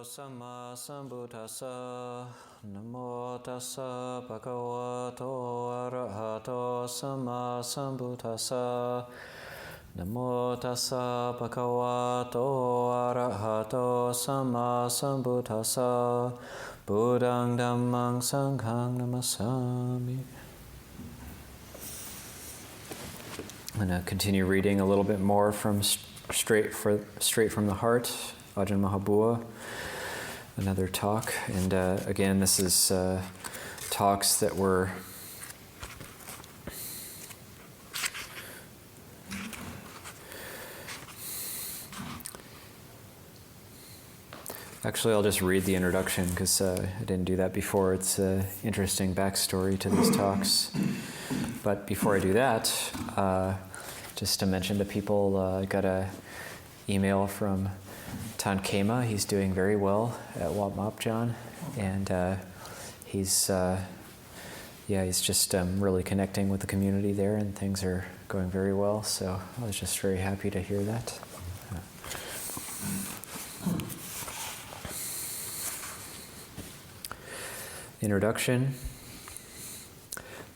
Samma Sambuddhassa. Namo tassa bhagavato arahato samma sambuddhassa. Namo tassa bhagavato arahato samma sambuddhassa. Buddhang dhammang sanghang namasami. I'm going to continue reading a little bit more from straight from the heart, Ajaan Maha Boowa, another talk. And again, this is talks that were actually, I'll just read the introduction because I didn't do that before. It's an interesting backstory to these talks. But before I do that, just to mention to people, I got an email from Tan Kema. He's doing very well at Wat Mapjan, and he's just really connecting with the community there, and things are going very well. So I was just very happy to hear that. Introduction.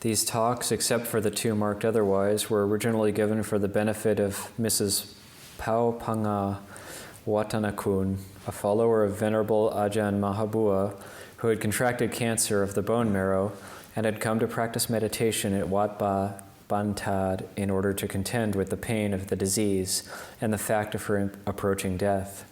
These talks, except for the two marked otherwise, were originally given for the benefit of Mrs. Paupanga Watanakun, a follower of Venerable Ajahn Maha Boowa, who had contracted cancer of the bone marrow and had come to practice meditation at Wat Ba Bantad in order to contend with the pain of the disease and the fact of her approaching death.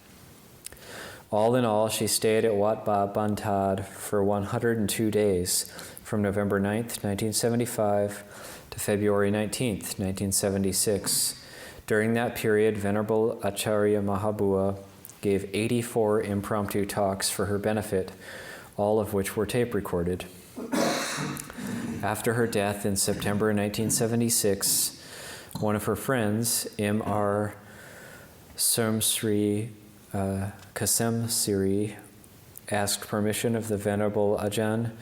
All in all, she stayed at Wat Ba Bantad for 102 days, from November 9th, 1975 to February 19th, 1976. During that period, Venerable Acharya Maha Boowa gave 84 impromptu talks for her benefit, all of which were tape recorded. After her death in September 1976, one of her friends, M.R. Sri Kasem Siri, asked permission of the Venerable Ajahn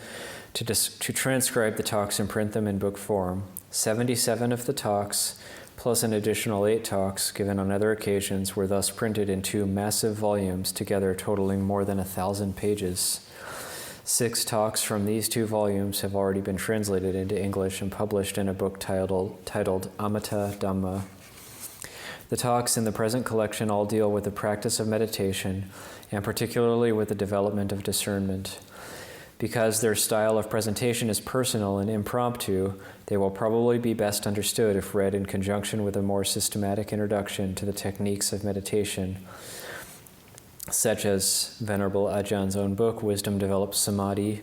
to transcribe the talks and print them in book form. 77 of the talks, plus an additional 8 talks given on other occasions, were thus printed in 2 massive volumes, together totaling more than 1,000 pages. 6 talks from these 2 volumes have already been translated into English and published in a book titled Amata Dhamma. The talks in the present collection all deal with the practice of meditation, and particularly with the development of discernment. Because their style of presentation is personal and impromptu, they will probably be best understood if read in conjunction with a more systematic introduction to the techniques of meditation, such as Venerable Ajahn's own book, Wisdom Develops Samadhi,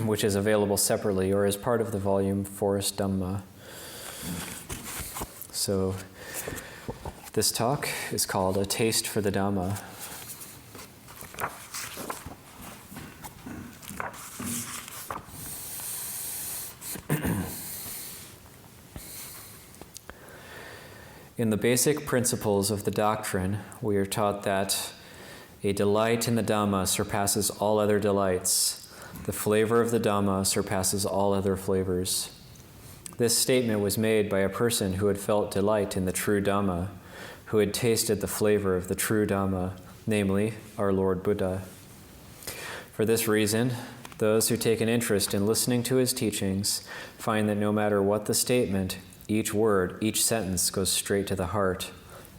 which is available separately or as part of the volume Forest Dhamma. So this talk is called A Taste for the Dhamma. In the basic principles of the doctrine, we are taught that a delight in the Dhamma surpasses all other delights. The flavor of the Dhamma surpasses all other flavors. This statement was made by a person who had felt delight in the true Dhamma, who had tasted the flavor of the true Dhamma, namely, our Lord Buddha. For this reason, those who take an interest in listening to his teachings find that no matter what the statement, each word, each sentence goes straight to the heart,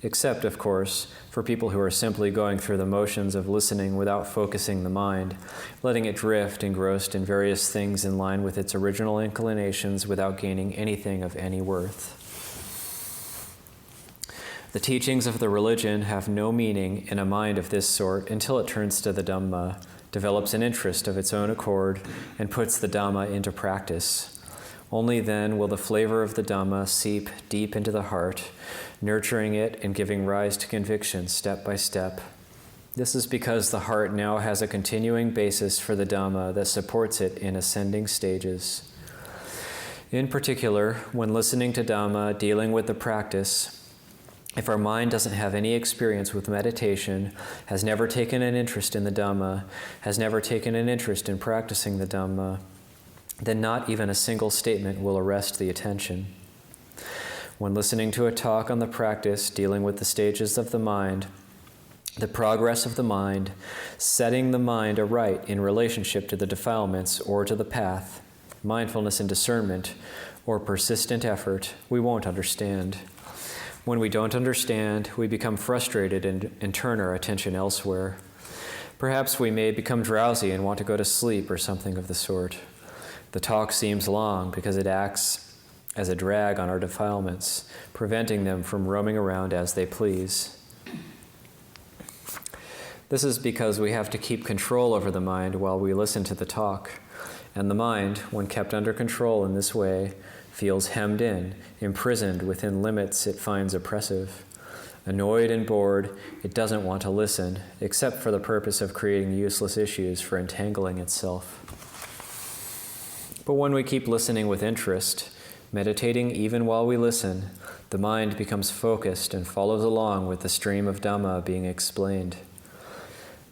except, of course, for people who are simply going through the motions of listening without focusing the mind, letting it drift engrossed in various things in line with its original inclinations without gaining anything of any worth. The teachings of the religion have no meaning in a mind of this sort until it turns to the Dhamma, develops an interest of its own accord, and puts the Dhamma into practice. Only then will the flavor of the Dhamma seep deep into the heart, nurturing it and giving rise to conviction step by step. This is because the heart now has a continuing basis for the Dhamma that supports it in ascending stages. In particular, when listening to Dhamma dealing with the practice, if our mind doesn't have any experience with meditation, has never taken an interest in the Dhamma, has never taken an interest in practicing the Dhamma, then not even a single statement will arrest the attention. When listening to a talk on the practice dealing with the stages of the mind, the progress of the mind, setting the mind aright in relationship to the defilements or to the path, mindfulness and discernment, or persistent effort, we won't understand. When we don't understand, we become frustrated and turn our attention elsewhere. Perhaps we may become drowsy and want to go to sleep or something of the sort. The talk seems long because it acts as a drag on our defilements, preventing them from roaming around as they please. This is because we have to keep control over the mind while we listen to the talk, and the mind, when kept under control in this way, feels hemmed in, imprisoned within limits it finds oppressive. Annoyed and bored, it doesn't want to listen, except for the purpose of creating useless issues for entangling itself. But when we keep listening with interest, meditating even while we listen, the mind becomes focused and follows along with the stream of Dhamma being explained.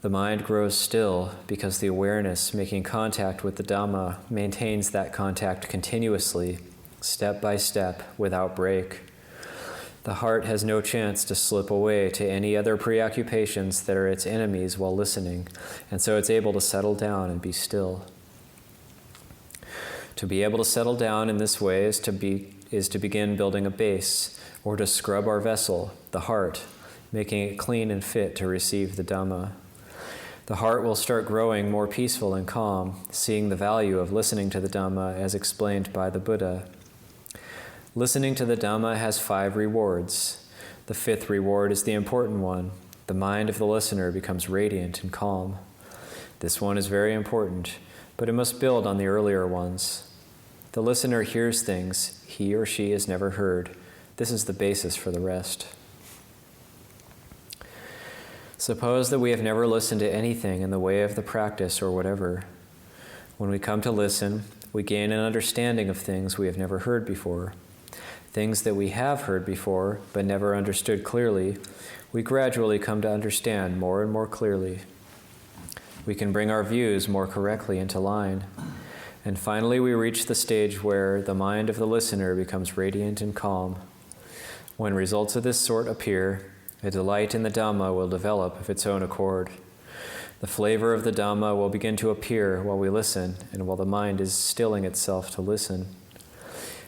The mind grows still because the awareness making contact with the Dhamma maintains that contact continuously, step by step, without break. The heart has no chance to slip away to any other preoccupations that are its enemies while listening, and so it's able to settle down and be still. To be able to settle down in this way is to begin building a base, or to scrub our vessel, the heart, making it clean and fit to receive the Dhamma. The heart will start growing more peaceful and calm, seeing the value of listening to the Dhamma as explained by the Buddha. Listening to the Dhamma has 5 rewards. The 5th reward is the important one. The mind of the listener becomes radiant and calm. This one is very important, but it must build on the earlier ones. The listener hears things he or she has never heard. This is the basis for the rest. Suppose that we have never listened to anything in the way of the practice or whatever. When we come to listen, we gain an understanding of things we have never heard before. Things that we have heard before but never understood clearly, we gradually come to understand more and more clearly. We can bring our views more correctly into line. And finally, we reach the stage where the mind of the listener becomes radiant and calm. When results of this sort appear, a delight in the Dhamma will develop of its own accord. The flavor of the Dhamma will begin to appear while we listen and while the mind is stilling itself to listen.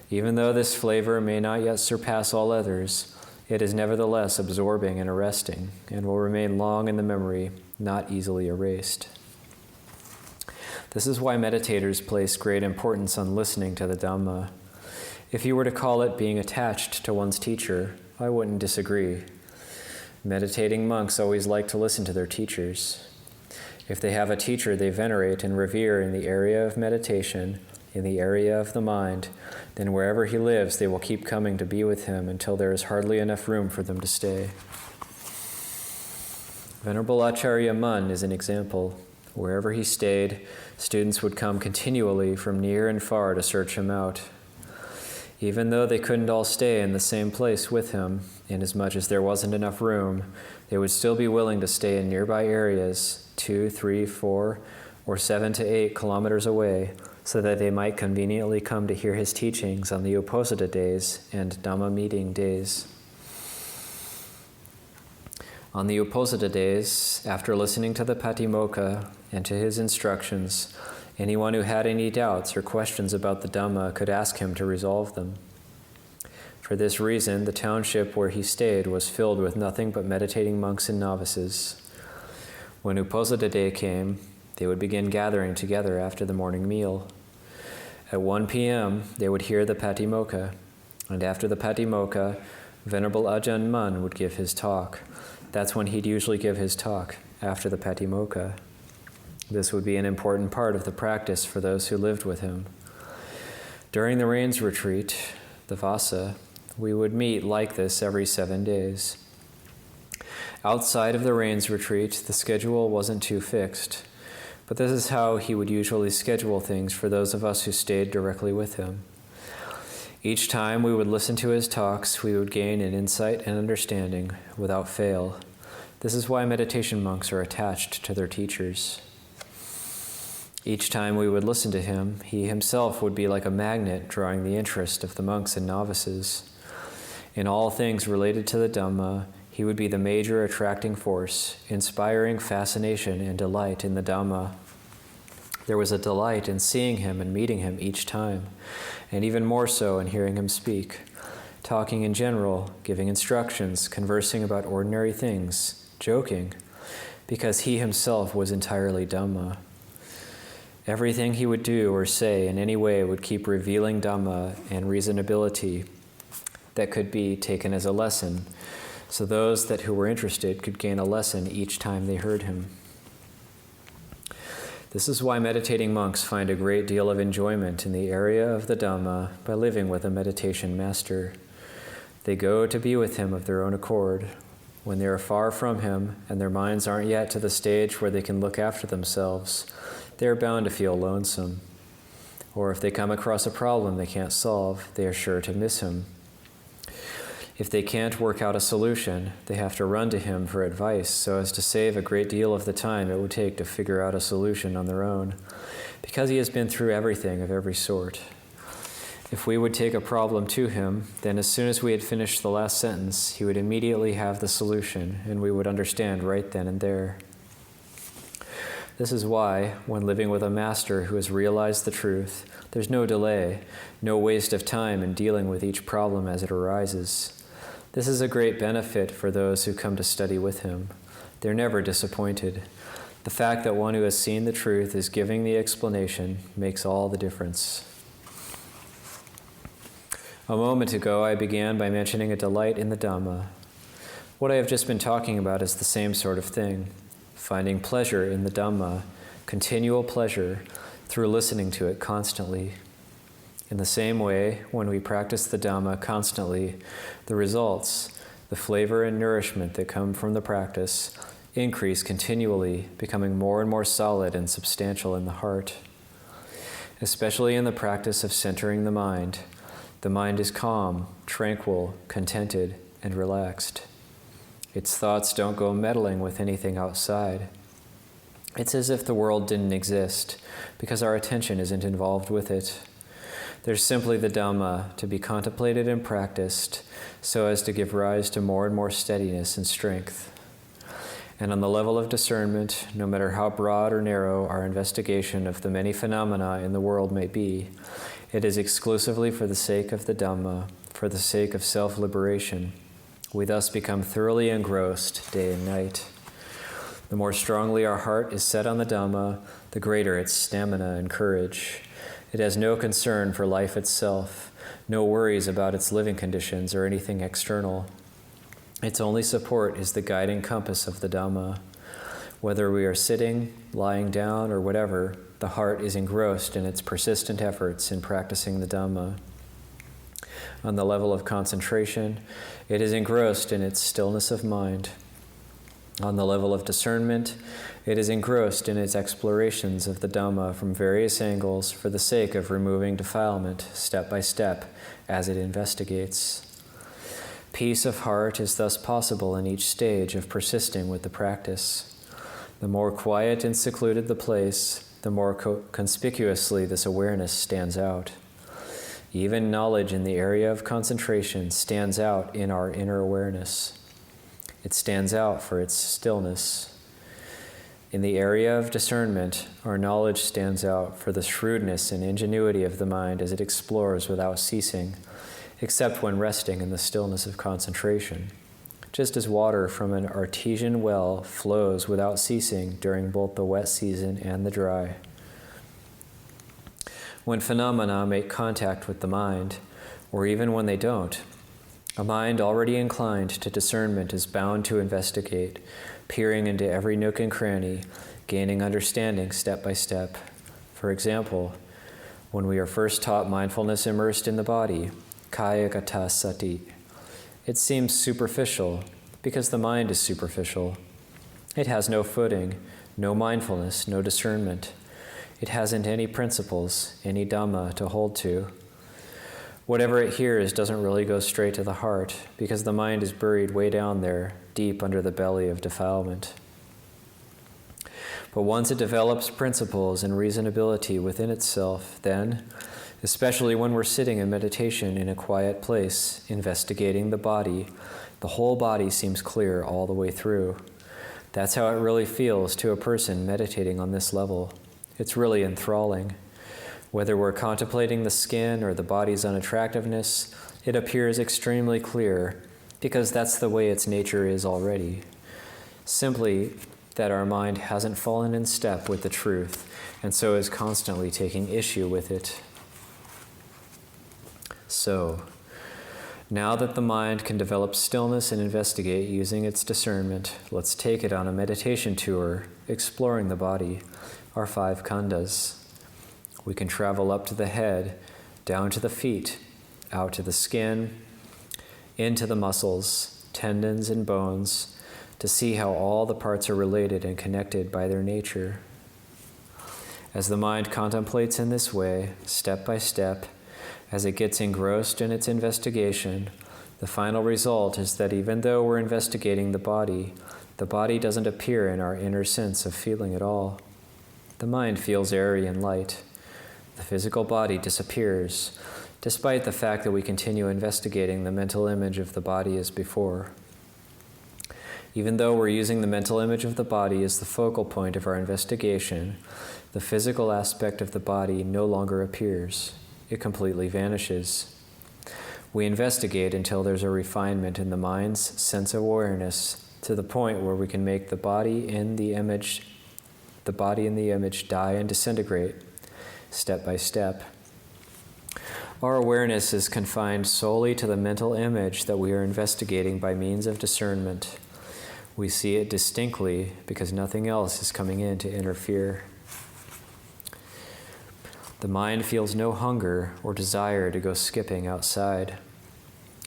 Even though this flavor may not yet surpass all others, it is nevertheless absorbing and arresting and will remain long in the memory, not easily erased. This is why meditators place great importance on listening to the Dhamma. If you were to call it being attached to one's teacher, I wouldn't disagree. Meditating monks always like to listen to their teachers. If they have a teacher they venerate and revere in the area of meditation, in the area of the mind, then wherever he lives they will keep coming to be with him until there is hardly enough room for them to stay. Venerable Acharya Mun is an example. Wherever he stayed, students would come continually from near and far to search him out. Even though they couldn't all stay in the same place with him, inasmuch as there wasn't enough room, they would still be willing to stay in nearby areas, 2, 3, 4, or 7 to 8 kilometers away, so that they might conveniently come to hear his teachings on the Uposatha days and Dhamma meeting days. On the Uposatha days, after listening to the Patimokkha and to his instructions, anyone who had any doubts or questions about the Dhamma could ask him to resolve them. For this reason, the township where he stayed was filled with nothing but meditating monks and novices. When Uposatha day came, they would begin gathering together after the morning meal. At 1 p.m., they would hear the Patimokkha, and after the Patimokkha, Venerable Ajahn Mun would give his talk. That's when he'd usually give his talk, after the Patimokkha. This would be an important part of the practice for those who lived with him. During the rains retreat, the Vasa, we would meet like this every 7 days. Outside of the rains retreat, the schedule wasn't too fixed, but this is how he would usually schedule things for those of us who stayed directly with him. Each time we would listen to his talks, we would gain an insight and understanding without fail. This is why meditation monks are attached to their teachers. Each time we would listen to him, he himself would be like a magnet drawing the interest of the monks and novices. In all things related to the Dhamma, He would be the major attracting force, inspiring fascination and delight in the Dhamma. There was a delight in seeing him and meeting him each time, and even more so in hearing him speak, talking in general, giving instructions, conversing about ordinary things, joking, because he himself was entirely Dhamma. Everything he would do or say in any way would keep revealing Dhamma and reasonability that could be taken as a lesson, so those who were interested could gain a lesson each time they heard him. This is why meditating monks find a great deal of enjoyment in the area of the Dhamma by living with a meditation master. They go to be with him of their own accord. When they are far from him and their minds aren't yet to the stage where they can look after themselves, they are bound to feel lonesome. Or if they come across a problem they can't solve, they are sure to miss him. If they can't work out a solution, they have to run to him for advice so as to save a great deal of the time it would take to figure out a solution on their own, because he has been through everything of every sort. If we would take a problem to him, then as soon as we had finished the last sentence, he would immediately have the solution, and we would understand right then and there. This is why, when living with a master who has realized the truth, there's no delay, no waste of time in dealing with each problem as it arises. This is a great benefit for those who come to study with him. They're never disappointed. The fact that one who has seen the truth is giving the explanation makes all the difference. A moment ago, I began by mentioning a delight in the Dhamma. What I have just been talking about is the same sort of thing, finding pleasure in the Dhamma, continual pleasure, through listening to it constantly. In the same way, when we practice the Dhamma constantly, the results, the flavor and nourishment that come from the practice, increase continually, becoming more and more solid and substantial in the heart. Especially in the practice of centering the mind is calm, tranquil, contented, and relaxed. Its thoughts don't go meddling with anything outside. It's as if the world didn't exist, because our attention isn't involved with it. There's simply the Dhamma to be contemplated and practiced so as to give rise to more and more steadiness and strength. And on the level of discernment, no matter how broad or narrow our investigation of the many phenomena in the world may be, it is exclusively for the sake of the Dhamma, for the sake of self-liberation. We thus become thoroughly engrossed day and night. The more strongly our heart is set on the Dhamma, the greater its stamina and courage. It has no concern for life itself, no worries about its living conditions or anything external. Its only support is the guiding compass of the Dhamma. Whether we are sitting, lying down, or whatever, the heart is engrossed in its persistent efforts in practicing the Dhamma. On the level of concentration, it is engrossed in its stillness of mind. On the level of discernment, it is engrossed in its explorations of the Dhamma from various angles for the sake of removing defilement step by step as it investigates. Peace of heart is thus possible in each stage of persisting with the practice. The more quiet and secluded the place, the more conspicuously this awareness stands out. Even knowledge in the area of concentration stands out in our inner awareness. It stands out for its stillness. In the area of discernment, our knowledge stands out for the shrewdness and ingenuity of the mind as it explores without ceasing, except when resting in the stillness of concentration. Just as water from an artesian well flows without ceasing during both the wet season and the dry. When phenomena make contact with the mind, or even when they don't, a mind already inclined to discernment is bound to investigate, peering into every nook and cranny, gaining understanding step by step. For example, when we are first taught mindfulness immersed in the body, kaya gata sati, it seems superficial because the mind is superficial. It has no footing, no mindfulness, no discernment. It hasn't any principles, any Dhamma to hold to. Whatever it hears doesn't really go straight to the heart because the mind is buried way down there, deep under the belly of defilement. But once it develops principles and reasonability within itself, then, especially when we're sitting in meditation in a quiet place, investigating the body, The whole body seems clear all the way through. That's how it really feels to a person meditating on this level. It's really enthralling. Whether we're contemplating the skin or the body's unattractiveness, it appears extremely clear because that's the way its nature is already. Simply that our mind hasn't fallen in step with the truth and so is constantly taking issue with it. So, now that the mind can develop stillness and investigate using its discernment, let's take it on a meditation tour, exploring the body, our 5 khandhas. We can travel up to the head, down to the feet, out to the skin, into the muscles, tendons, and bones, to see how all the parts are related and connected by their nature. As the mind contemplates in this way, step by step, as it gets engrossed in its investigation, the final result is that even though we're investigating the body doesn't appear in our inner sense of feeling at all. The mind feels airy and light. The physical body disappears, despite the fact that we continue investigating the mental image of the body as before. Even though we're using the mental image of the body as the focal point of our investigation, the physical aspect of the body no longer appears. It completely vanishes. We investigate until there's a refinement in the mind's sense of awareness to the point where we can make the body in the image die and disintegrate, step by step. Our awareness is confined solely to the mental image that we are investigating by means of discernment. We see it distinctly because nothing else is coming in to interfere. The mind feels no hunger or desire to go skipping outside.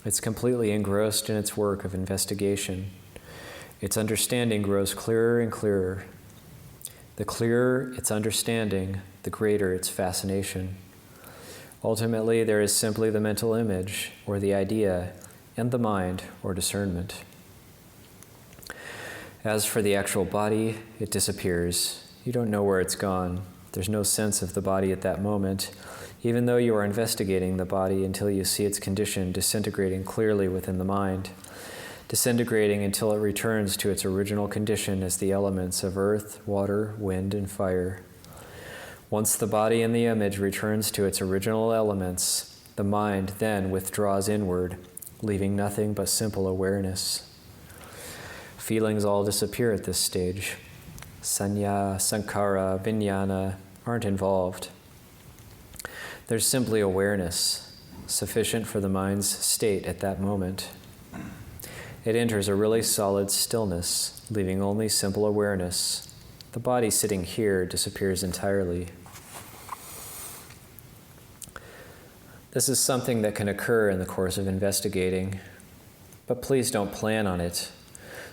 It's completely engrossed in its work of investigation. Its understanding grows clearer and clearer. The clearer its understanding, the greater its fascination. Ultimately, there is simply the mental image, or the idea, and the mind, or discernment. As for the actual body, it disappears. You don't know where it's gone. There's no sense of the body at that moment, even though you are investigating the body until you see its condition disintegrating clearly within the mind, disintegrating until it returns to its original condition as the elements of earth, water, wind, and fire. Once the body in the image returns to its original elements, the mind then withdraws inward, leaving nothing but simple awareness. Feelings all disappear at this stage. Sanya, sankhara, vijnana aren't involved. There's simply awareness, sufficient for the mind's state at that moment. It enters a really solid stillness, leaving only simple awareness. The body sitting here disappears entirely. This is something that can occur in the course of investigating, but please don't plan on it.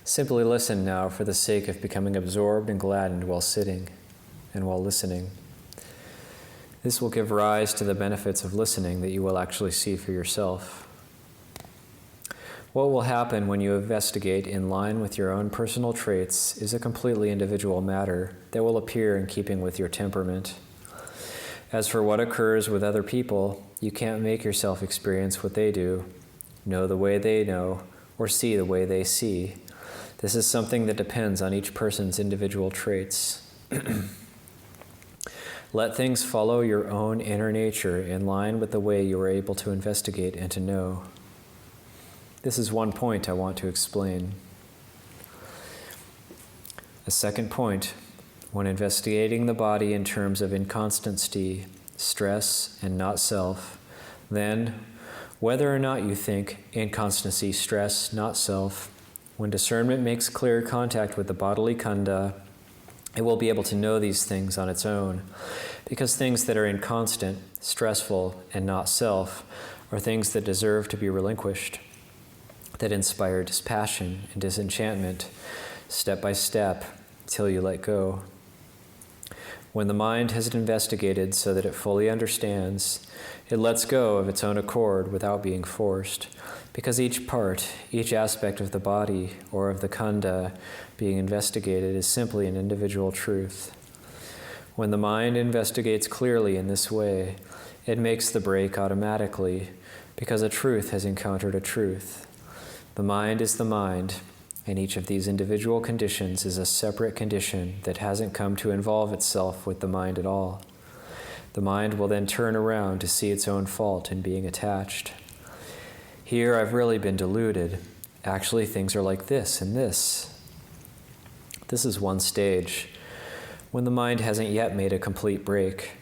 Simply listen now for the sake of becoming absorbed and gladdened while sitting and while listening. This will give rise to the benefits of listening that you will actually see for yourself. What will happen when you investigate in line with your own personal traits is a completely individual matter that will appear in keeping with your temperament. As for what occurs with other people, you can't make yourself experience what they do, know the way they know, or see the way they see. This is something that depends on each person's individual traits. Let things follow your own inner nature in line with the way you are able to investigate and to know. This is one point I want to explain. A second point, when investigating the body in terms of inconstancy, stress, and not self, then, whether or not you think inconstancy, stress, not self, when discernment makes clear contact with the bodily khandha, it will be able to know these things on its own, because things that are inconstant, stressful, and not self are things that deserve to be relinquished, that inspire dispassion and disenchantment, step by step, till you let go. When the mind has investigated so that it fully understands, it lets go of its own accord without being forced, because each part, each aspect of the body or of the khandha being investigated is simply an individual truth. When the mind investigates clearly in this way, it makes the break automatically, because a truth has encountered a truth. The mind is the mind, and each of these individual conditions is a separate condition that hasn't come to involve itself with the mind at all. The mind will then turn around to see its own fault in being attached. Here I've really been deluded. Actually, things are like this and this. This is one stage, when the mind hasn't yet made a complete break,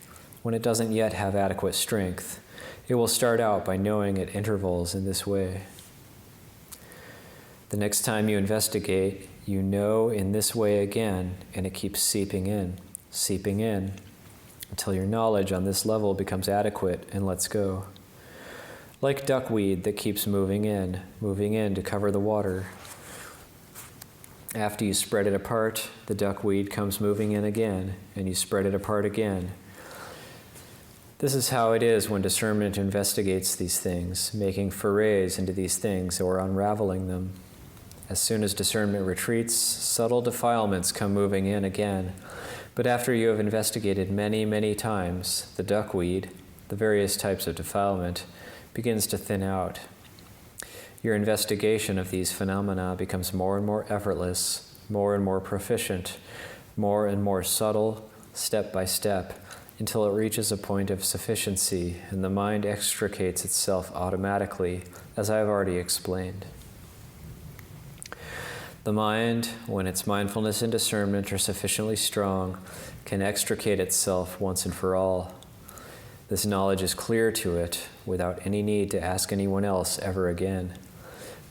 when it doesn't yet have adequate strength. It will start out by knowing at intervals in this way. The next time you investigate, you know in this way again, and it keeps seeping in, until your knowledge on this level becomes adequate and lets go. Like duckweed that keeps moving in to cover the water. After you spread it apart, the duckweed comes moving in again, and you spread it apart again. This is how it is when discernment investigates these things, making forays into these things or unraveling them. As soon as discernment retreats, subtle defilements come moving in again. But after you have investigated many, many times, the duckweed, the various types of defilement, begins to thin out. Your investigation of these phenomena becomes more and more effortless, more and more proficient, more and more subtle, step by step, until it reaches a point of sufficiency and the mind extricates itself automatically, as I have already explained. The mind, when its mindfulness and discernment are sufficiently strong, can extricate itself once and for all. This knowledge is clear to it without any need to ask anyone else ever again.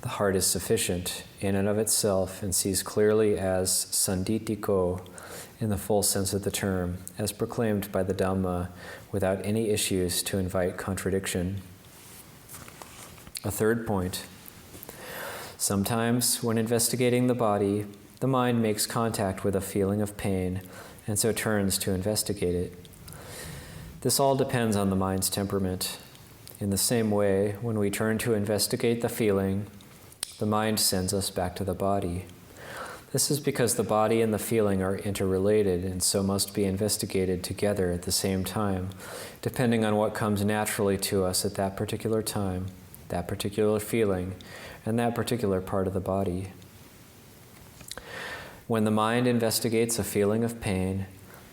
The heart is sufficient in and of itself and sees clearly as sanditiko in the full sense of the term, as proclaimed by the Dhamma, without any issues to invite contradiction. A third point. Sometimes, when investigating the body, the mind makes contact with a feeling of pain, and so turns to investigate it. This all depends on the mind's temperament. In the same way, when we turn to investigate the feeling, the mind sends us back to the body. This is because the body and the feeling are interrelated and so must be investigated together at the same time, depending on what comes naturally to us at that particular time, that particular feeling, and that particular part of the body. When the mind investigates a feeling of pain,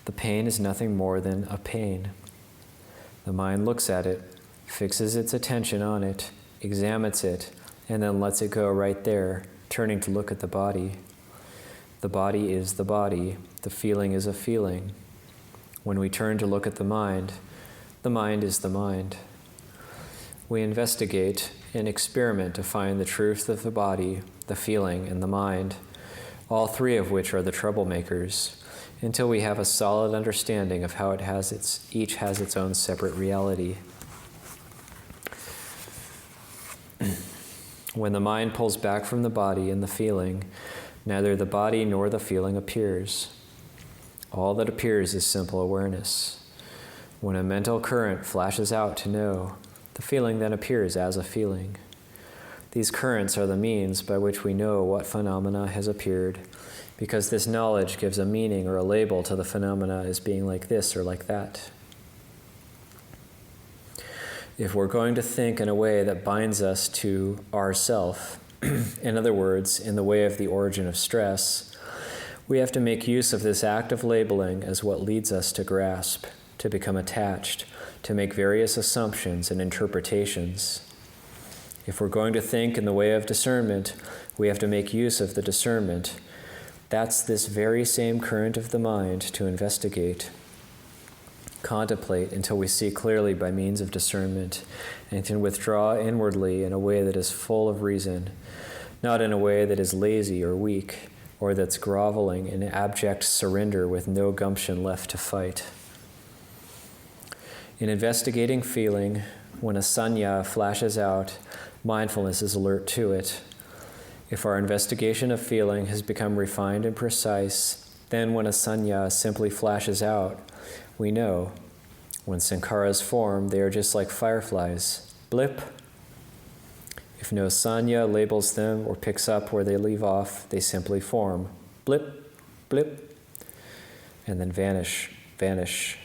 the pain is nothing more than a pain. The mind looks at it, fixes its attention on it, examines it, and then lets it go right there, turning to look at the body. The body is the body, the feeling is a feeling. When we turn to look at the mind is the mind. We investigate and experiment to find the truth of the body, the feeling, and the mind, all three of which are the troublemakers, until we have a solid understanding of how each has its own separate reality. When the mind pulls back from the body and the feeling, neither the body nor the feeling appears. All that appears is simple awareness. When a mental current flashes out to know, the feeling then appears as a feeling. These currents are the means by which we know what phenomena has appeared, because this knowledge gives a meaning or a label to the phenomena as being like this or like that. If we're going to think in a way that binds us to ourself, in other words, in the way of the origin of stress, we have to make use of this act of labeling as what leads us to grasp, to become attached, to make various assumptions and interpretations. If we're going to think in the way of discernment, we have to make use of the discernment. That's this very same current of the mind to investigate. Contemplate until we see clearly by means of discernment, and can withdraw inwardly in a way that is full of reason, not in a way that is lazy or weak, or that's groveling in abject surrender with no gumption left to fight. In investigating feeling, when a sanya flashes out, mindfulness is alert to it. If our investigation of feeling has become refined and precise, then when a sanya simply flashes out, we know. When sankharas form, they are just like fireflies. Blip. If no sanya labels them or picks up where they leave off, they simply form. Blip, blip, and then vanish, vanish.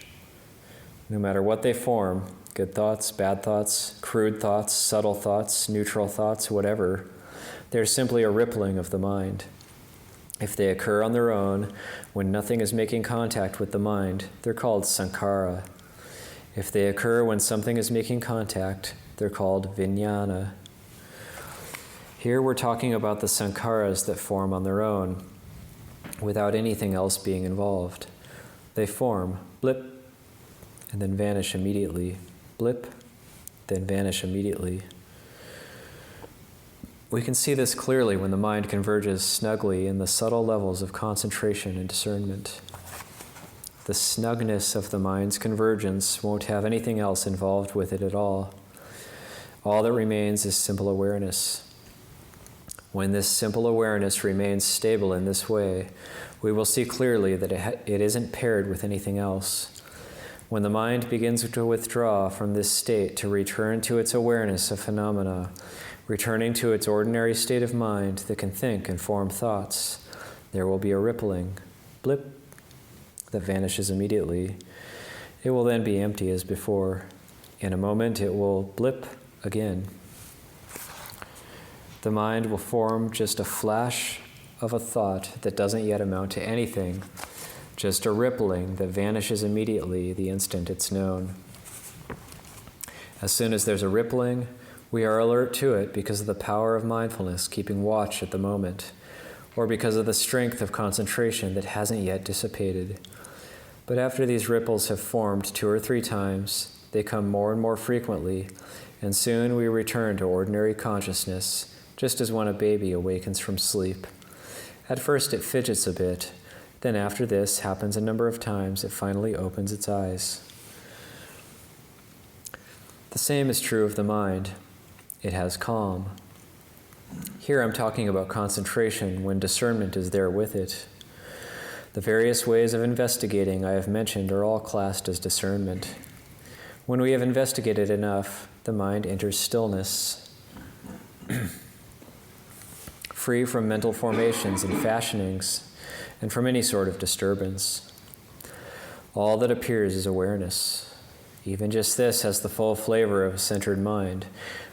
No matter what they form, good thoughts, bad thoughts, crude thoughts, subtle thoughts, neutral thoughts, whatever, They're simply a rippling of the mind. If they occur on their own, when nothing is making contact with the mind, they're called sankhara. If they occur when something is making contact, they're called vijnana. Here we're talking about the sankharas that form on their own, without anything else being involved. They form, blip, and then vanish immediately. Blip, then vanish immediately. We can see this clearly when the mind converges snugly in the subtle levels of concentration and discernment. The snugness of the mind's convergence won't have anything else involved with it at all. All that remains is simple awareness. When this simple awareness remains stable in this way, we will see clearly that it isn't paired with anything else. When the mind begins to withdraw from this state to return to its awareness of phenomena, returning to its ordinary state of mind that can think and form thoughts, there will be a rippling, blip, that vanishes immediately. It will then be empty as before. In a moment, it will blip again. The mind will form just a flash of a thought that doesn't yet amount to anything, just a rippling that vanishes immediately the instant it's known. As soon as there's a rippling, we are alert to it because of the power of mindfulness keeping watch at the moment, or because of the strength of concentration that hasn't yet dissipated. But after these ripples have formed 2 or 3 times, they come more and more frequently, and soon we return to ordinary consciousness, just as when a baby awakens from sleep. At first it fidgets a bit, then after this happens a number of times, it finally opens its eyes. The same is true of the mind. It has calm. Here I'm talking about concentration when discernment is there with it. The various ways of investigating I have mentioned are all classed as discernment. When we have investigated enough, the mind enters stillness, free from mental formations and fashionings, and from any sort of disturbance. All that appears is awareness. Even just this has the full flavor of a centered mind,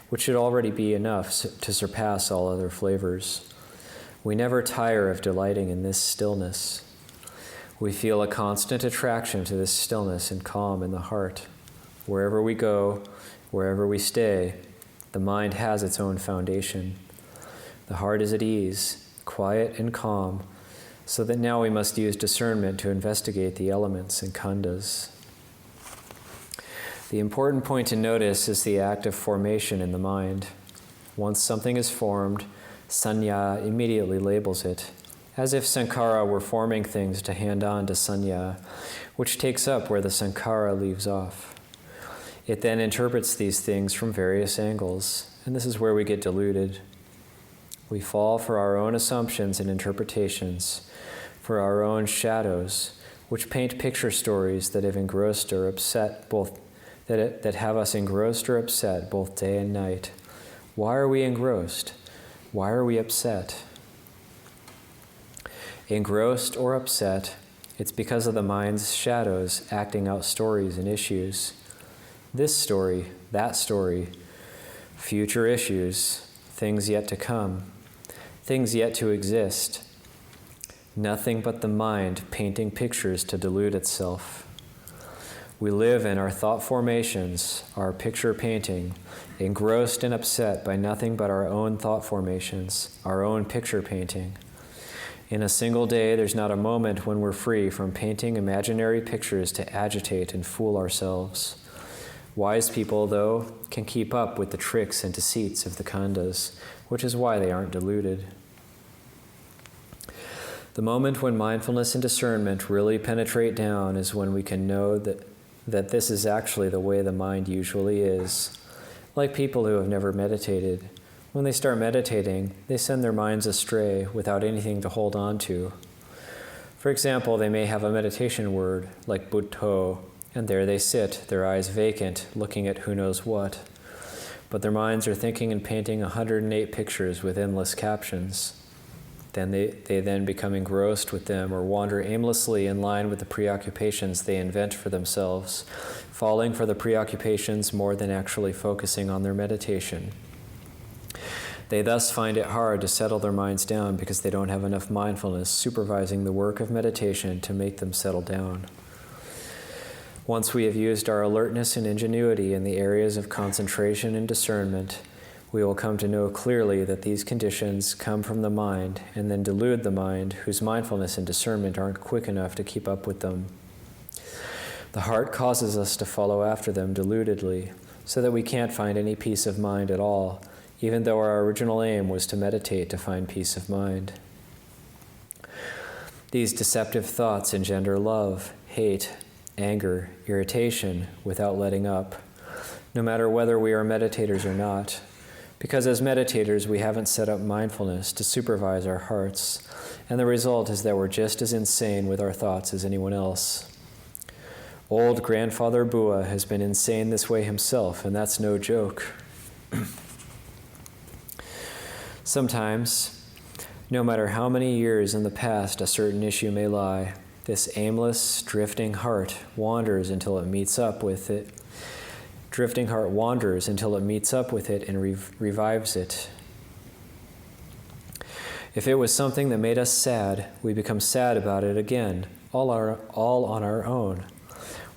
which should already be enough to surpass all other flavors. We never tire of delighting in this stillness. We feel a constant attraction to this stillness and calm in the heart. Wherever we go, wherever we stay, the mind has its own foundation. The heart is at ease, quiet and calm, so that now we must use discernment to investigate the elements and khandhas. The important point to notice is the act of formation in the mind. Once something is formed, sanya immediately labels it, as if sankhara were forming things to hand on to sanya, which takes up where the sankhara leaves off. It then interprets these things from various angles, and this is where we get deluded. We fall for our own assumptions and interpretations, for our own shadows, which paint picture stories that have engrossed or upset both that have us engrossed or upset both day and night. Why are we engrossed? Why are we upset? Engrossed or upset, it's because of the mind's shadows acting out stories and issues. This story, that story, future issues, things yet to come, things yet to exist. Nothing but the mind painting pictures to delude itself. We live in our thought formations, our picture painting, engrossed and upset by nothing but our own thought formations, our own picture painting. In a single day, there's not a moment when we're free from painting imaginary pictures to agitate and fool ourselves. Wise people, though, can keep up with the tricks and deceits of the khandhas, which is why they aren't deluded. The moment when mindfulness and discernment really penetrate down is when we can know that this is actually the way the mind usually is. Like people who have never meditated. When they start meditating, they send their minds astray without anything to hold on to. For example, they may have a meditation word, like Buddho, and there they sit, their eyes vacant, looking at who knows what. But their minds are thinking and painting 108 pictures with endless captions. Then they then become engrossed with them or wander aimlessly in line with the preoccupations they invent for themselves, falling for the preoccupations more than actually focusing on their meditation. They thus find it hard to settle their minds down because they don't have enough mindfulness supervising the work of meditation to make them settle down. Once we have used our alertness and ingenuity in the areas of concentration and discernment, we will come to know clearly that these conditions come from the mind and then delude the mind, whose mindfulness and discernment aren't quick enough to keep up with them. The heart causes us to follow after them deludedly, so that we can't find any peace of mind at all, even though our original aim was to meditate to find peace of mind. These deceptive thoughts engender love, hate, anger, irritation without letting up, no matter whether we are meditators or not, because as meditators we haven't set up mindfulness to supervise our hearts, and the result is that we're just as insane with our thoughts as anyone else. Old Grandfather Boowa has been insane this way himself, and that's no joke. Sometimes, no matter how many years in the past a certain issue may lie, this aimless, drifting heart wanders until it meets up with it. Drifting heart wanders until it meets up with it and revives it. If it was something that made us sad, we become sad about it again, all on our own.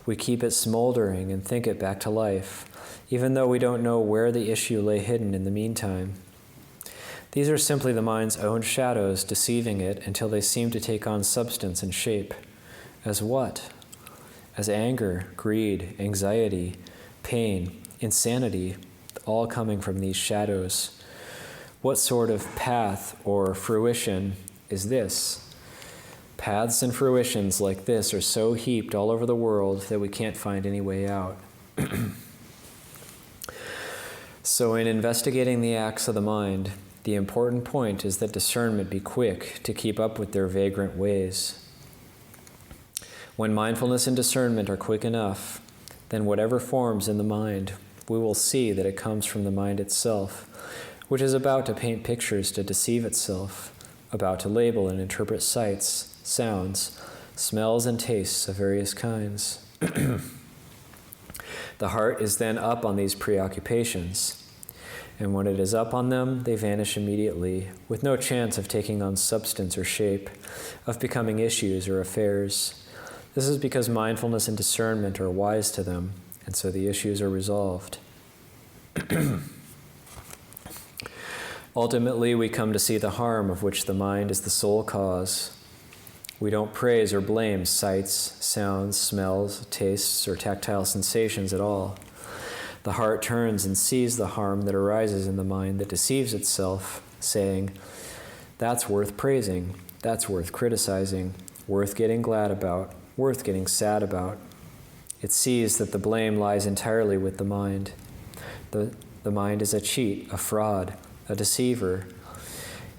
We keep it smoldering and think it back to life, even though we don't know where the issue lay hidden in the meantime. These are simply the mind's own shadows deceiving it until they seem to take on substance and shape. As what? As anger, greed, anxiety, pain, insanity, all coming from these shadows. What sort of path or fruition is this? Paths and fruitions like this are so heaped all over the world that we can't find any way out. So in investigating the acts of the mind, the important point is that discernment be quick to keep up with their vagrant ways. When mindfulness and discernment are quick enough, then whatever forms in the mind, we will see that it comes from the mind itself, which is about to paint pictures to deceive itself, about to label and interpret sights, sounds, smells, and tastes of various kinds. The heart is then up on these preoccupations, and when it is up on them, they vanish immediately, with no chance of taking on substance or shape, of becoming issues or affairs. This is because mindfulness and discernment are wise to them, and so the issues are resolved. Ultimately, we come to see the harm of which the mind is the sole cause. We don't praise or blame sights, sounds, smells, tastes, or tactile sensations at all. The heart turns and sees the harm that arises in the mind that deceives itself, saying, "That's worth praising, that's worth criticizing, worth getting glad about, worth getting sad about." It sees that the blame lies entirely with the mind. The mind is a cheat, a fraud, a deceiver.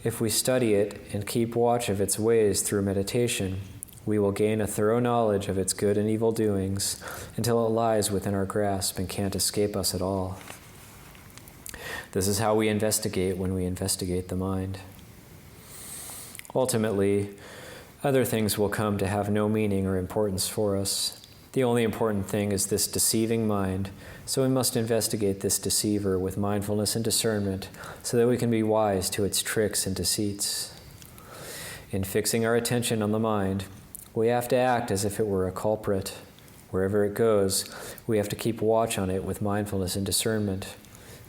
If we study it and keep watch of its ways through meditation, we will gain a thorough knowledge of its good and evil doings until it lies within our grasp and can't escape us at all. This is how we investigate when we investigate the mind. Ultimately, other things will come to have no meaning or importance for us. The only important thing is this deceiving mind, so we must investigate this deceiver with mindfulness and discernment so that we can be wise to its tricks and deceits. In fixing our attention on the mind, we have to act as if it were a culprit. Wherever it goes, we have to keep watch on it with mindfulness and discernment.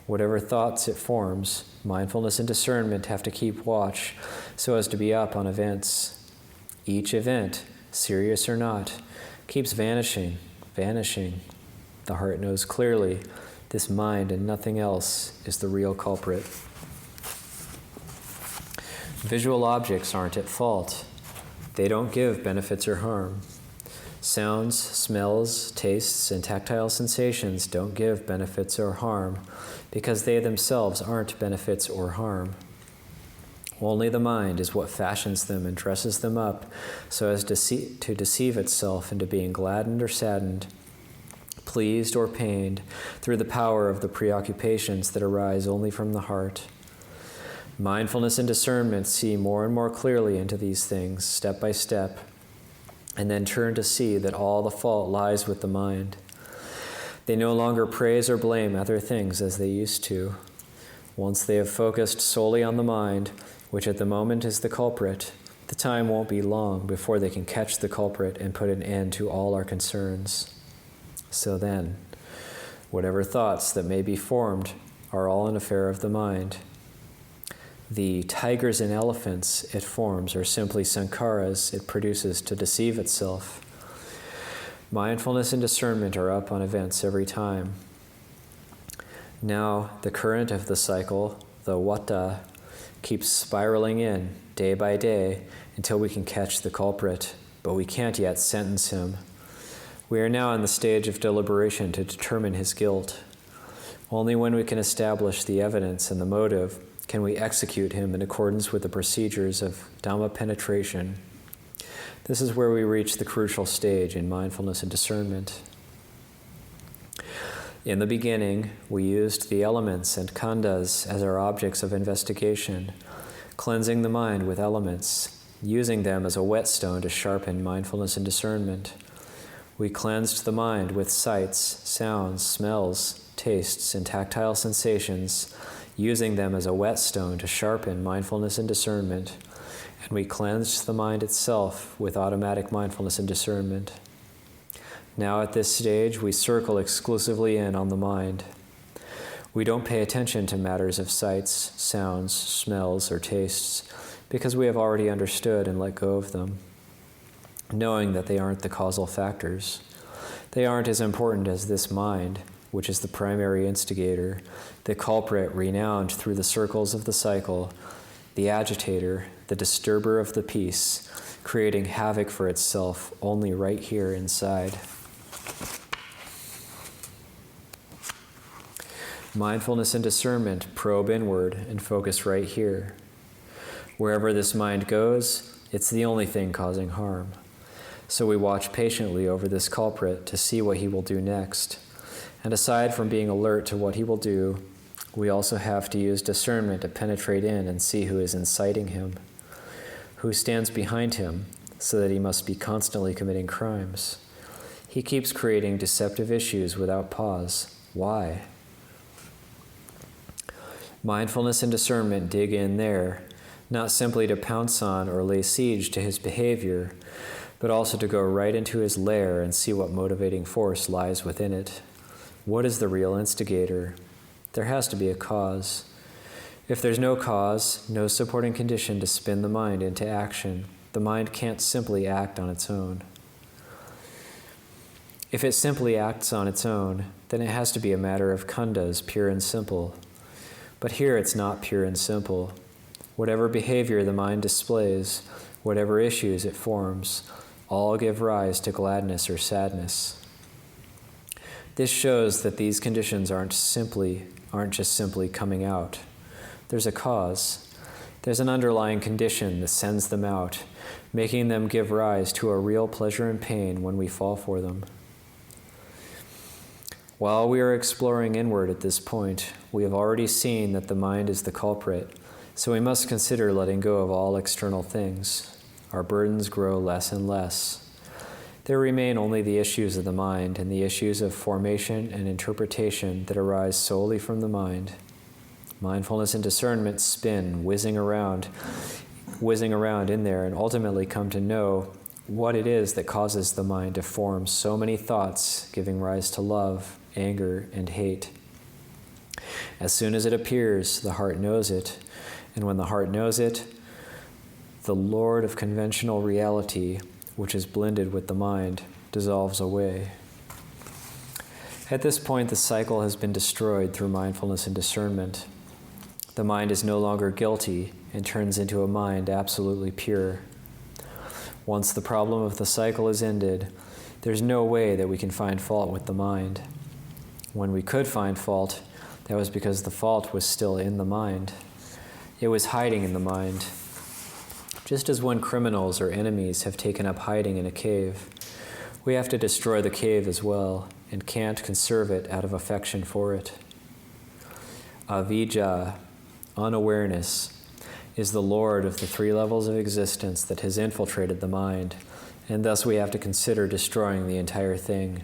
Whatever thoughts it forms, mindfulness and discernment have to keep watch so as to be up on events. Each event, serious or not, keeps vanishing. The heart knows clearly this mind and nothing else is the real culprit. Visual objects aren't at fault. They don't give benefits or harm. Sounds, smells, tastes, and tactile sensations don't give benefits or harm because they themselves aren't benefits or harm. Only the mind is what fashions them and dresses them up so as to deceive itself into being gladdened or saddened, pleased or pained through the power of the preoccupations that arise only from the heart. Mindfulness and discernment see more and more clearly into these things, step by step, and then turn to see that all the fault lies with the mind. They no longer praise or blame other things as they used to. Once they have focused solely on the mind, which at the moment is the culprit, the time won't be long before they can catch the culprit and put an end to all our concerns. So then, whatever thoughts that may be formed are all an affair of the mind. The tigers and elephants it forms are simply sankharas it produces to deceive itself. Mindfulness and discernment are up on events every time. Now, the current of the cycle, the vata, keeps spiraling in day by day until we can catch the culprit, but we can't yet sentence him. We are now in the stage of deliberation to determine his guilt. Only when we can establish the evidence and the motive can we execute him in accordance with the procedures of Dhamma penetration. This is where we reach the crucial stage in mindfulness and discernment. In the beginning, we used the elements and khandhas as our objects of investigation, cleansing the mind with elements, using them as a whetstone to sharpen mindfulness and discernment. We cleansed the mind with sights, sounds, smells, tastes, and tactile sensations, using them as a whetstone to sharpen mindfulness and discernment. And we cleansed the mind itself with automatic mindfulness and discernment. Now at this stage, we circle exclusively in on the mind. We don't pay attention to matters of sights, sounds, smells, or tastes, because we have already understood and let go of them, knowing that they aren't the causal factors. They aren't as important as this mind, which is the primary instigator, the culprit renowned through the circles of the cycle, the agitator, the disturber of the peace, creating havoc for itself only right here inside. Mindfulness and discernment probe inward and focus right here. Wherever this mind goes, it's the only thing causing harm. So we watch patiently over this culprit to see what he will do next. And aside from being alert to what he will do, we also have to use discernment to penetrate in and see who is inciting him, who stands behind him, so that he must be constantly committing crimes. He keeps creating deceptive issues without pause. Why? Mindfulness and discernment dig in there, not simply to pounce on or lay siege to his behavior, but also to go right into his lair and see what motivating force lies within it. What is the real instigator? There has to be a cause. If there's no cause, no supporting condition to spin the mind into action, the mind can't simply act on its own. If it simply acts on its own, then it has to be a matter of khandhas, pure and simple. But here it's not pure and simple. Whatever behavior the mind displays, whatever issues it forms, all give rise to gladness or sadness. This shows that these conditions aren't just simply coming out. There's a cause. There's an underlying condition that sends them out, making them give rise to a real pleasure and pain when we fall for them. While we are exploring inward at this point, we have already seen that the mind is the culprit, so we must consider letting go of all external things. Our burdens grow less and less. There remain only the issues of the mind and the issues of formation and interpretation that arise solely from the mind. Mindfulness and discernment spin, whizzing around in there, and ultimately come to know what it is that causes the mind to form so many thoughts, giving rise to love, anger, and hate. As soon as it appears, the heart knows it, and when the heart knows it, the Lord of conventional reality, which is blended with the mind, dissolves away. At this point, the cycle has been destroyed through mindfulness and discernment. The mind is no longer guilty and turns into a mind absolutely pure. Once the problem of the cycle is ended, there's no way that we can find fault with the mind. When we could find fault, that was because the fault was still in the mind. It was hiding in the mind. Just as when criminals or enemies have taken up hiding in a cave, we have to destroy the cave as well, and can't conserve it out of affection for it. Avijja, unawareness, is the lord of the three levels of existence that has infiltrated the mind, and thus we have to consider destroying the entire thing.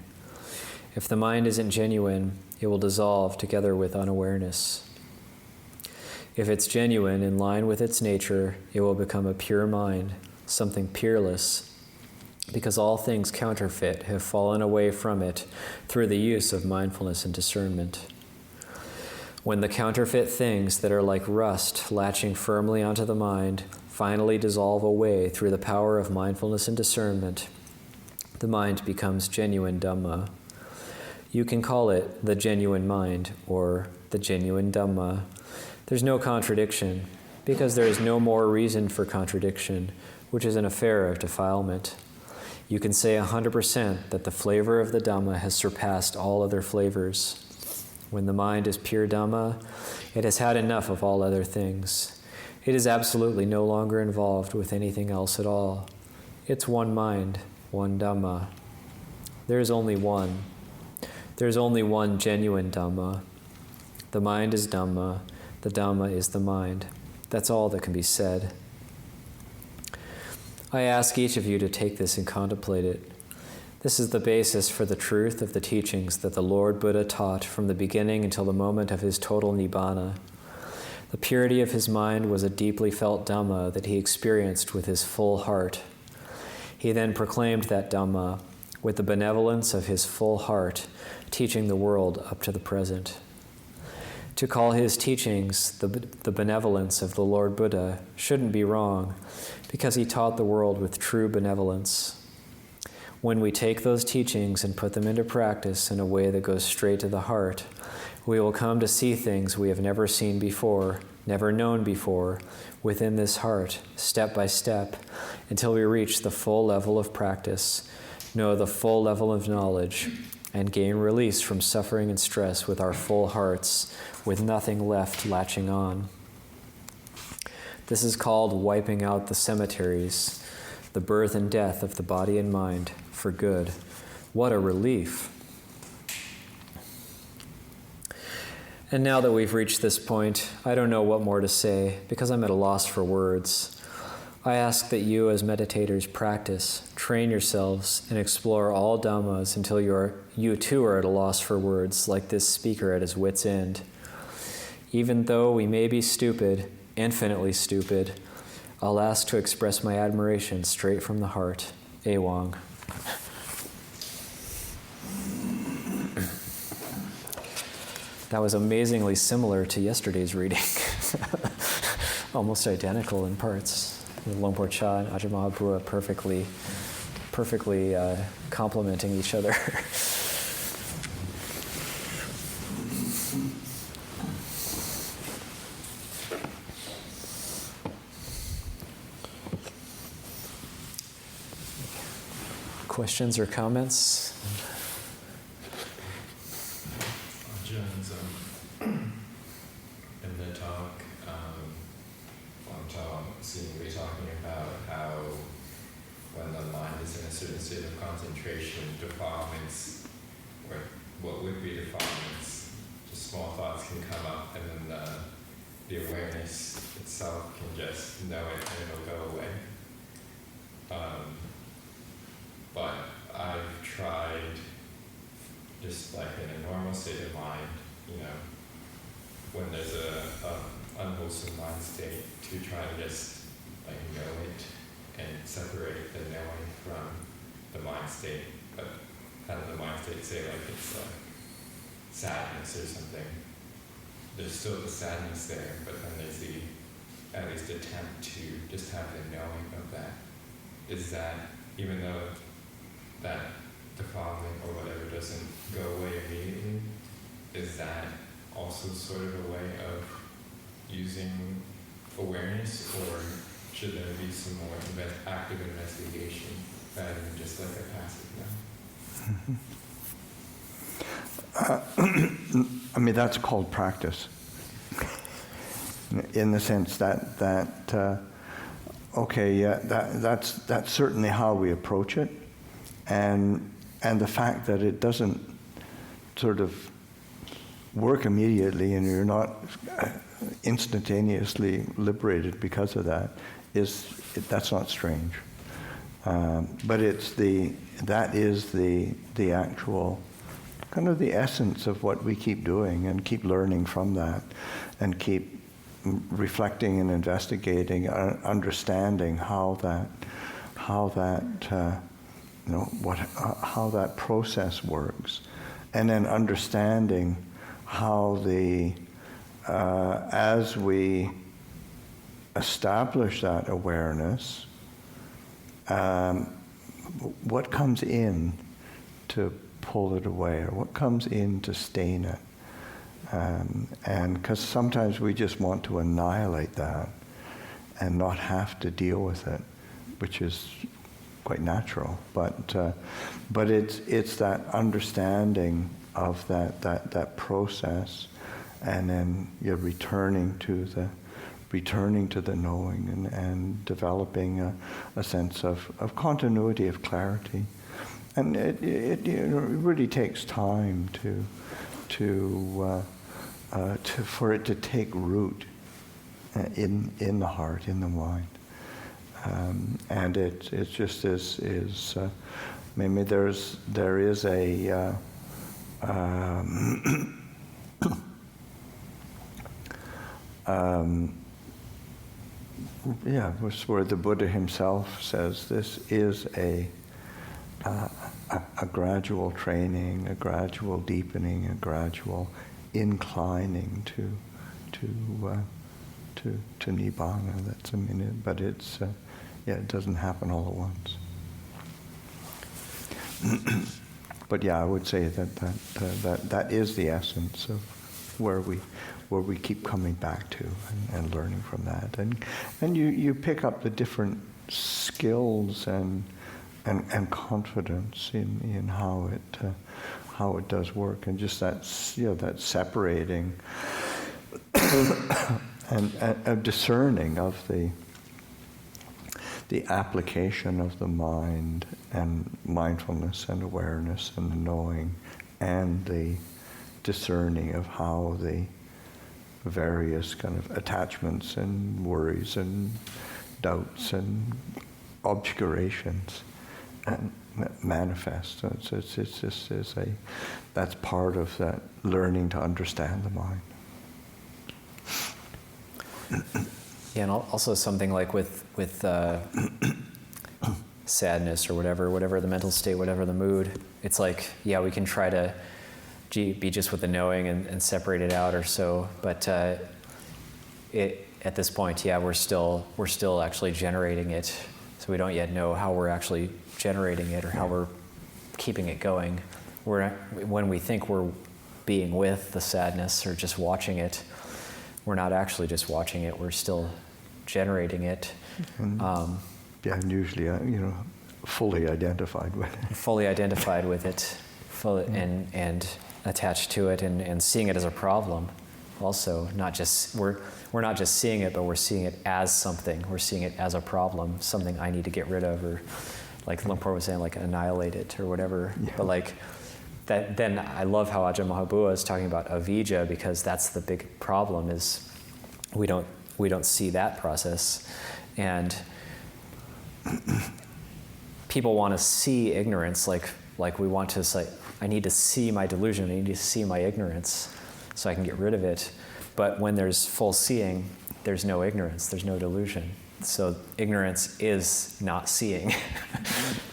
If the mind isn't genuine, it will dissolve together with unawareness. If it's genuine, in line with its nature, it will become a pure mind, something peerless, because all things counterfeit have fallen away from it through the use of mindfulness and discernment. When the counterfeit things that are like rust latching firmly onto the mind finally dissolve away through the power of mindfulness and discernment, the mind becomes genuine Dhamma. You can call it the genuine mind or the genuine Dhamma. There's no contradiction, because there is no more reason for contradiction, which is an affair of defilement. You can say 100% that the flavor of the Dhamma has surpassed all other flavors. When the mind is pure Dhamma, it has had enough of all other things. It is absolutely no longer involved with anything else at all. It's one mind, one Dhamma. There is only one. There is only one genuine Dhamma. The mind is Dhamma. The Dhamma is the mind. That's all that can be said. I ask each of you to take this and contemplate it. This is the basis for the truth of the teachings that the Lord Buddha taught from the beginning until the moment of his total nibbana. The purity of his mind was a deeply felt Dhamma that he experienced with his full heart. He then proclaimed that Dhamma with the benevolence of his full heart, teaching the world up to the present. To call his teachings the benevolence of the Lord Buddha shouldn't be wrong, because he taught the world with true benevolence. When we take those teachings and put them into practice in a way that goes straight to the heart, we will come to see things we have never seen before, never known before, within this heart, step by step, until we reach the full level of practice, know the full level of knowledge, and gain release from suffering and stress with our full hearts, with nothing left latching on. This is called wiping out the cemeteries, the birth and death of the body and mind, for good. What a relief. And now that we've reached this point, I don't know what more to say, because I'm at a loss for words. I ask that you as meditators practice, train yourselves, and explore all Dhammas until you too are at a loss for words, like this speaker at his wit's end. Even though we may be stupid, infinitely stupid, I'll ask to express my admiration straight from the heart. Ewang. That was amazingly similar to yesterday's reading. Almost identical in parts. Luang Por Cha and Ajaan Maha Boowa perfectly complementing each other. Questions or comments? Ajaan's in the talk, seemingly talking about how when the mind is in a certain state of concentration, defilements, or what would be defilements, just small thoughts can come up, and then the awareness itself can just know it and it'll go away. But I've tried, just like in a normal state of mind, when there's a unwholesome mind state, to try to just like know it and separate the knowing from the mind state. But have the mind state say like it's sadness or something. There's still the sadness there, but then there's the at least attempt to just have the knowing of that. Is that, even though that defilement or whatever doesn't go away immediately, is that also sort of a way of using awareness, or should there be some more active investigation rather than just like a passive now? I mean, that's called practice, in the sense that that's certainly how we approach it, and the fact that it doesn't sort of work immediately and you're not instantaneously liberated because of that that's not strange, but that is the actual kind of the essence of what we keep doing and keep learning from that, and keep reflecting and investigating, understanding how that how that process works, and then understanding how as we establish that awareness, what comes in to pull it away, or what comes in to stain it. And because sometimes we just want to annihilate that and not have to deal with it, which is quite natural. But it's that understanding of that process, and then you're returning to the knowing, and developing a sense of continuity, of clarity. And it really takes time for it to take root in the heart, in the mind. And it just is maybe there is a where the Buddha himself says this is a gradual training, a gradual deepening, a gradual inclining to nibbana. That's but it's it doesn't happen all at once. But I would say that is the essence of where we keep coming back to and learning from that, and you pick up the different skills and confidence in how it does work, and just that separating and discerning of the application of the mind and mindfulness and awareness and the knowing, and the discerning of how the various kind of attachments and worries and doubts and obscurations and manifest. So that's part of that learning to understand the mind. Yeah, and also something like with sadness or whatever the mental state, whatever the mood, it's like, we can try to be just with the knowing and separate it out or so, but at this point, we're still actually generating it, so we don't yet know how we're actually generating it or how we're keeping it going. When we think we're being with the sadness or just watching it, we're not actually just watching it, we're still generating it. And usually, fully identified with it. Fully identified with it, and attached to it, and seeing it as a problem. Also, we're not just seeing it, but we're seeing it as something. We're seeing it as a problem, something I need to get rid of, or like Lumpur was saying, like annihilate it or whatever. Yeah. But like that, then I love how Ajahn Maha Boowa is talking about avijja, because that's the big problem, is we don't see that process, and people want to see ignorance, like we want to say, I need to see my delusion, I need to see my ignorance so I can get rid of it. But when there's full seeing, there's no ignorance, there's no delusion. So ignorance is not seeing.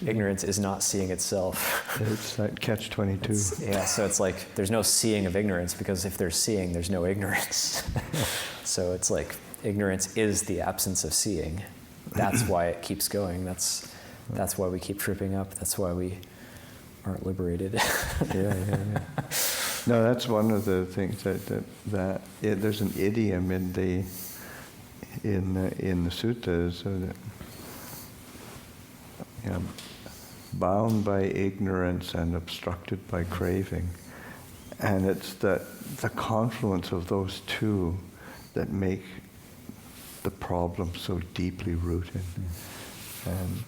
Ignorance is not seeing itself. It's that catch-22. So it's like there's no seeing of ignorance, because if there's seeing, there's no ignorance. So it's like ignorance is the absence of seeing. That's why it keeps going. That's why we keep tripping up. That's why we aren't liberated. No, that's one of the things that there's an idiom in the suttas, that bound by ignorance and obstructed by craving, and it's the confluence of those two that make the problem so deeply rooted, and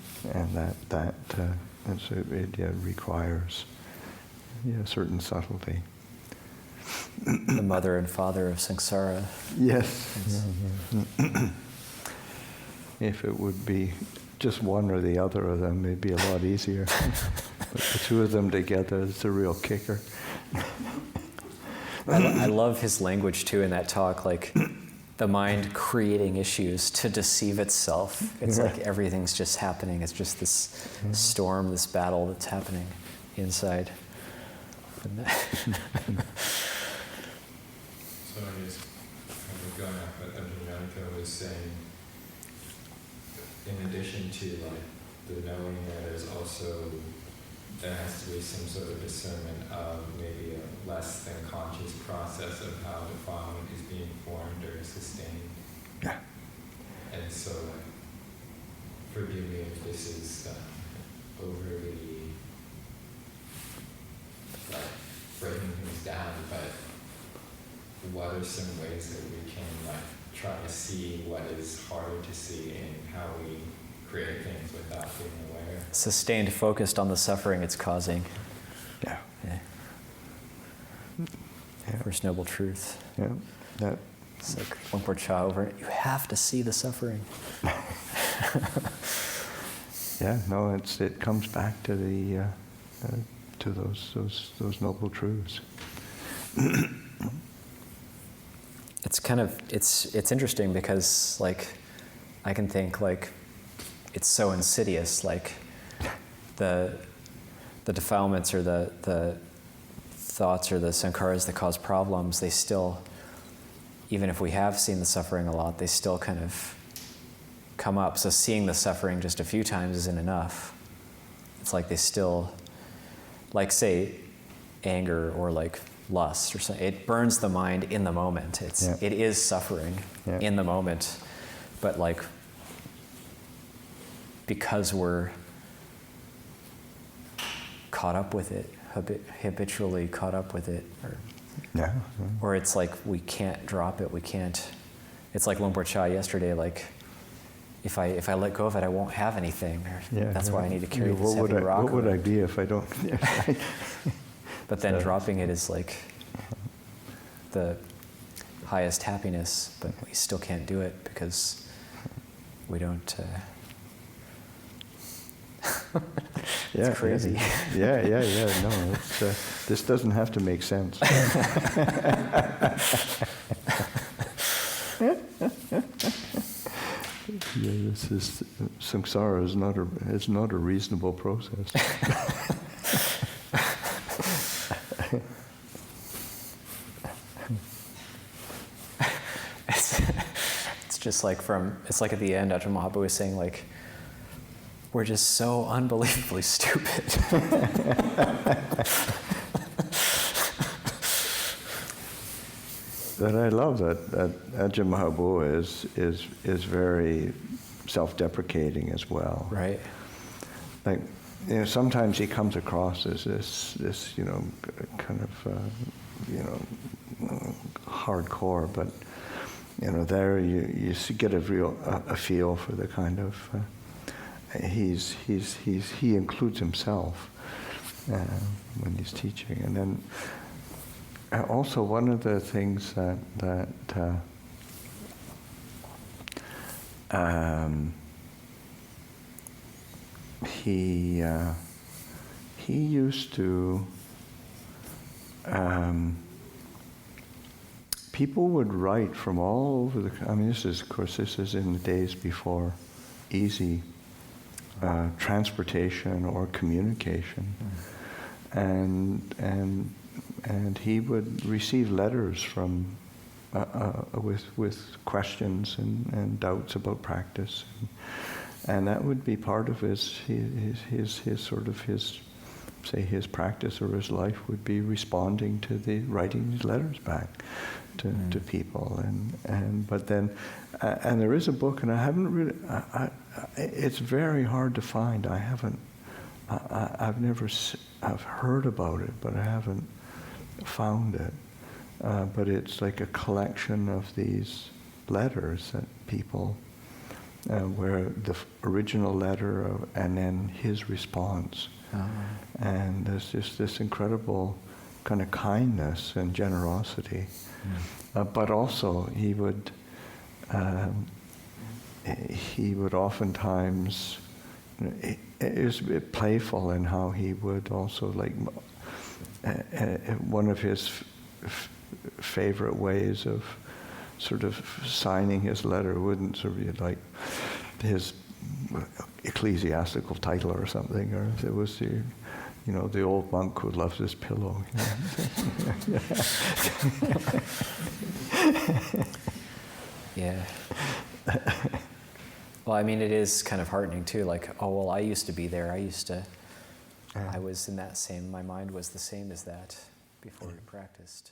so it requires a certain subtlety. The mother and father of samsara. Yes. If it would be just one or the other of them, it'd be a lot easier. But the two of them together is the real kicker. I love his language too in that talk. Like, the mind creating issues to deceive itself. It's Yeah. like everything's just happening. It's just this storm, this battle that's happening inside. So I guess kind of going off what Ajahn Ñāṇiko was saying, in addition to like the knowing, there has to be some sort of discernment of maybe a less than conscious process of how the defilement is being formed or sustained. Yeah. And so, like, forgive me if this is overly like breaking things down, but what are some ways that we can like try to see what is harder to see in how we create things without being aware? Sustained, focused on the suffering it's causing. Yeah. Yeah. Yeah. First Noble Truth. Yeah. That. It's like Lumpur Cha over it. You have to see the suffering. Yeah. No. It comes back to the to those noble truths. It's kind of it's interesting because like I can think like it's so insidious, like the defilements or the thoughts or the sankharas that cause problems, they still, even if we have seen the suffering a lot, they still kind of come up. So seeing the suffering just a few times isn't enough. It's like they still, like say anger or like lust or something, it burns the mind in the moment. It is suffering in the moment, but like because we're caught up with it, habitually caught up with it, or it's like we can't drop it. We can't. It's like Lumpur Cha yesterday. Like if I let go of it, I won't have anything. That's why I need to carry this heavy rock. What would I be if I don't? But then dropping it is like the highest happiness, but we still can't do it because we don't. It's crazy. Yeah. No, this doesn't have to make sense. This is samsara is not a reasonable process. It's just like it's like at the end, Ajahn Maha Boowa was saying like, we're just so unbelievably stupid. But I love that Ajahn Maha Boowa is very self-deprecating as well. Right. Like, sometimes he comes across as this kind of hardcore, but there you get a feel for the kind of he includes himself when he's teaching, and then also one of the things that he used to. People would write from all over the. I mean, this is in the days before easy transportation or communication, and he would receive letters from with questions and doubts about practice, and that would be part of his practice or his life would be responding to writing these letters back to people, but then there is a book, and I haven't really. It's very hard to find. I've heard about it, but I haven't found it. But it's like a collection of these letters that people, where the original letter and then his response. And there's just this incredible kind of kindness and generosity. But also he would oftentimes, it was a bit playful in how he would also, like, one of his favorite ways of sort of signing his letter wouldn't sort of be like his ecclesiastical title or something, or if it was the, the old monk who loves his pillow. Yeah. Well, I mean, it is kind of heartening too. Like, oh well, I used to be there. I was in that same. My mind was the same as that before we practiced.